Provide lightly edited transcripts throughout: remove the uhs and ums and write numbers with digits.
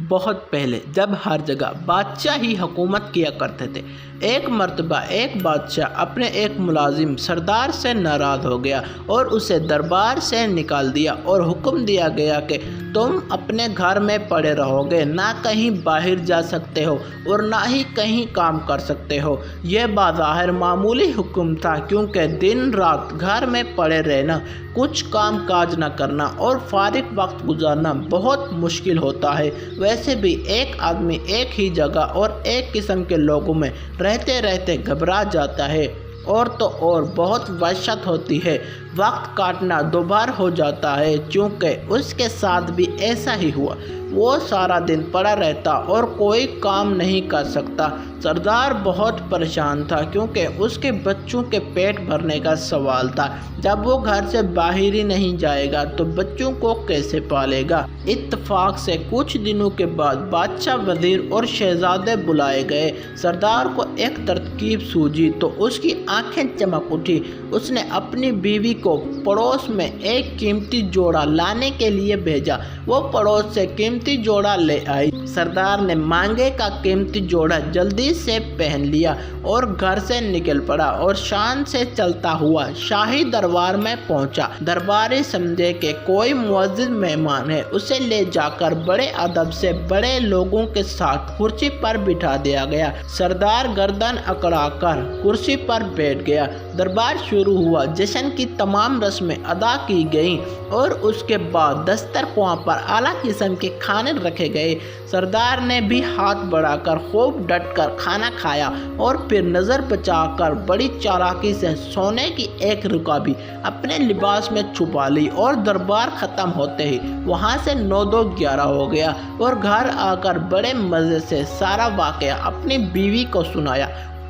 بہت پہلے جب ہر جگہ بادشاہ ہی حکومت کیا کرتے تھے، ایک مرتبہ ایک بادشاہ اپنے ایک ملازم سردار سے ناراض ہو گیا اور اسے دربار سے نکال دیا اور حکم دیا گیا کہ تم اپنے گھر میں پڑے رہو گے، نہ کہیں باہر جا سکتے ہو اور نہ ہی کہیں کام کر سکتے ہو۔ یہ بظاہر معمولی حکم تھا، کیونکہ دن رات گھر میں پڑے رہنا، کچھ کام کاج نہ کرنا اور فارغ وقت گزارنا بہت مشکل ہوتا ہے۔ ویسے بھی ایک آدمی ایک ہی جگہ اور ایک قسم کے لوگوں میں رہتے رہتے گھبرا جاتا ہے، اور تو اور بہت وحشت ہوتی ہے، وقت کاٹنا دوبار ہو جاتا ہے۔ چونکہ اس کے ساتھ بھی ایسا ہی ہوا، وہ سارا دن پڑا رہتا اور کوئی کام نہیں کر سکتا۔ سردار بہت پریشان تھا، کیونکہ اس کے بچوں کے پیٹ بھرنے کا سوال تھا۔ جب وہ گھر سے باہر ہی نہیں جائے گا تو بچوں کو کیسے پالے گا؟ اتفاق سے کچھ دنوں کے بعد بادشاہ، وزیر اور شہزادے بلائے گئے۔ سردار کو ایک ترکیب سوجھی تو اس کی آنکھیں چمک اٹھی۔ اس نے اپنی بیوی کو پڑوس میں ایک قیمتی جوڑا لانے کے لیے بھیجا۔ وہ پڑوس سے قیمتی جوڑا لے آئی۔ سردار نے مانگے کا قیمتی جوڑا جلدی سے پہن لیا اور گھر سے نکل پڑا اور شان سے چلتا ہوا شاہی دربار میں پہنچا۔ درباری سمجھے کہ کوئی معزز مہمان ہے، اسے لے جا کر بڑے ادب سے بڑے لوگوں کے ساتھ کرسی پر بٹھا دیا گیا۔ سردار گردن اکڑا کر کرسی پر بیٹھ گیا۔ دربار شروع ہوا، جشن کی تمام رسمیں ادا کی گئیں اور اس کے بعد دسترخوان پر اعلیٰ قسم کے کھانے رکھے گئے۔ سردار نے بھی ہاتھ بڑھا کر خوب ڈٹ کر کھانا کھایا اور پھر نظر بچا کر بڑی چالاکی سے سونے کی ایک رکابی اپنے لباس میں چھپا لی، اور دربار ختم ہوتے ہی وہاں سے 9-2-11 ہو گیا اور گھر آ کر بڑے مزے سے سارا واقعہ اپنی بیوی کو سنایا۔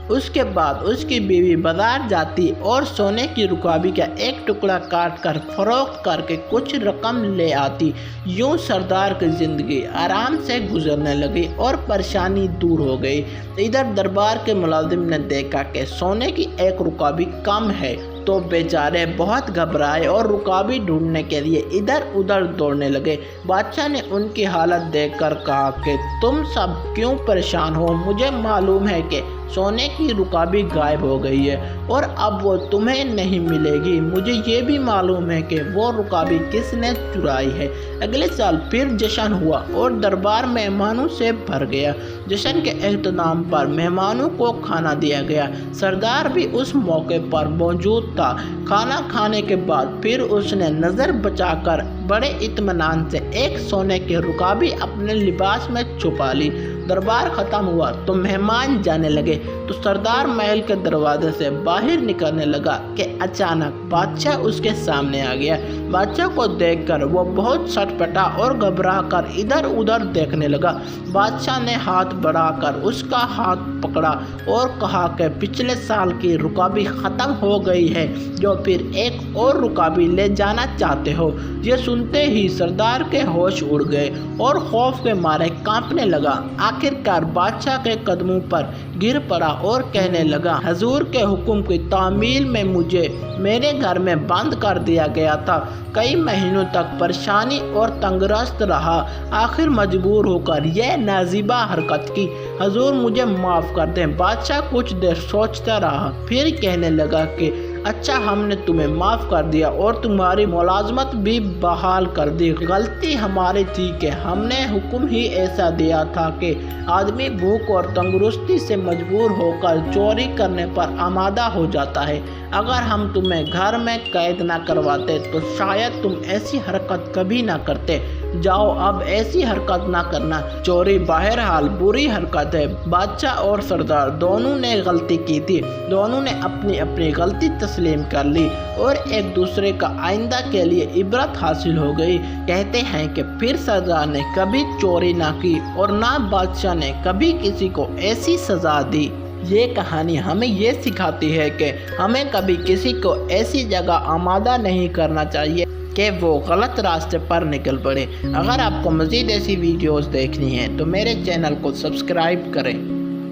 اس کے بعد اس کی بیوی بازار جاتی اور سونے کی رکابی کا ایک ٹکڑا کاٹ کر فروخت کر کے کچھ رقم لے آتی۔ یوں سردار کی زندگی آرام سے گزرنے لگی اور پریشانی دور ہو گئی۔ ادھر دربار کے ملازم نے دیکھا کہ سونے کی ایک رکابی کم ہے تو بیچارے بہت گھبرائے اور رکابی ڈھونڈنے کے لیے ادھر ادھر دوڑنے لگے۔ بادشاہ نے ان کی حالت دیکھ کر کہا کہ تم سب کیوں پریشان ہو؟ مجھے معلوم ہے کہ سونے کی رکابی غائب ہو گئی ہے اور اب وہ تمہیں نہیں ملے گی۔ مجھے یہ بھی معلوم ہے کہ وہ رکابی کس نے چرائی ہے۔ اگلے سال پھر جشن ہوا اور دربار مہمانوں سے بھر گیا۔ جشن کے اختتام پر مہمانوں کو کھانا دیا گیا۔ سردار بھی اس موقع پر موجود تھا۔ کھانا کھانے کے بعد پھر اس نے نظر بچا کر بڑے اطمینان سے ایک سونے کی رکابی اپنے لباس میں چھپا لی۔ دربار ختم ہوا تو مہمان جانے لگے تو سردار محل کے دروازے سے باہر نکلنے لگا کہ اچانک بادشاہ اس کے سامنے آ گیا۔ بادشاہ کو دیکھ کر وہ بہت سٹپٹا اور گھبرا کر ادھر ادھر دیکھنے لگا۔ بادشاہ نے ہاتھ بڑھا کر اس کا ہاتھ پکڑا اور کہا کہ پچھلے سال کی رکابی ختم ہو گئی ہے، جو پھر ایک اور رکابی لے جانا چاہتے ہو؟ یہ سنتے ہی سردار کے ہوش اڑ گئے اور خوف کے مارے کانپنے لگا۔ آخرکار بادشاہ کے قدموں پر گر پڑا اور کہنے لگا، حضور کے حکم کی تعمیل میں مجھے میرے گھر میں بند کر دیا گیا تھا۔ کئی مہینوں تک پریشانی اور تنگرست رہا، آخر مجبور ہو کر یہ نازیبا حرکت کی۔ حضور مجھے معاف کر دیں۔ بادشاہ کچھ دیر سوچتا رہا، پھر کہنے لگا کہ اچھا، ہم نے تمہیں معاف کر دیا اور تمہاری ملازمت بھی بحال کر دی۔ غلطی ہماری تھی کہ ہم نے حکم ہی ایسا دیا تھا کہ آدمی بھوک اور تنگرستی سے مجبور ہو کر چوری کرنے پر آمادہ ہو جاتا ہے۔ اگر ہم تمہیں گھر میں قید نہ کرواتے تو شاید تم ایسی حرکت کبھی نہ کرتے۔ جاؤ، اب ایسی حرکت نہ کرنا۔ چوری بہرحال بری حرکت ہے۔ بادشاہ اور سردار دونوں نے غلطی کی تھی، دونوں نے اپنی اپنی غلطی تسلیم کر لی اور ایک دوسرے کا آئندہ کے لیے عبرت حاصل ہو گئی۔ کہتے ہیں کہ پھر سردار نے کبھی چوری نہ کی اور نہ بادشاہ نے کبھی کسی کو ایسی سزا دی۔ یہ کہانی ہمیں یہ سکھاتی ہے کہ ہمیں کبھی کسی کو ایسی جگہ آمادہ نہیں کرنا چاہیے کہ وہ غلط راستے پر نکل پڑے۔ اگر آپ کو مزید ایسی ویڈیوز دیکھنی ہیں تو میرے چینل کو سبسکرائب کریں۔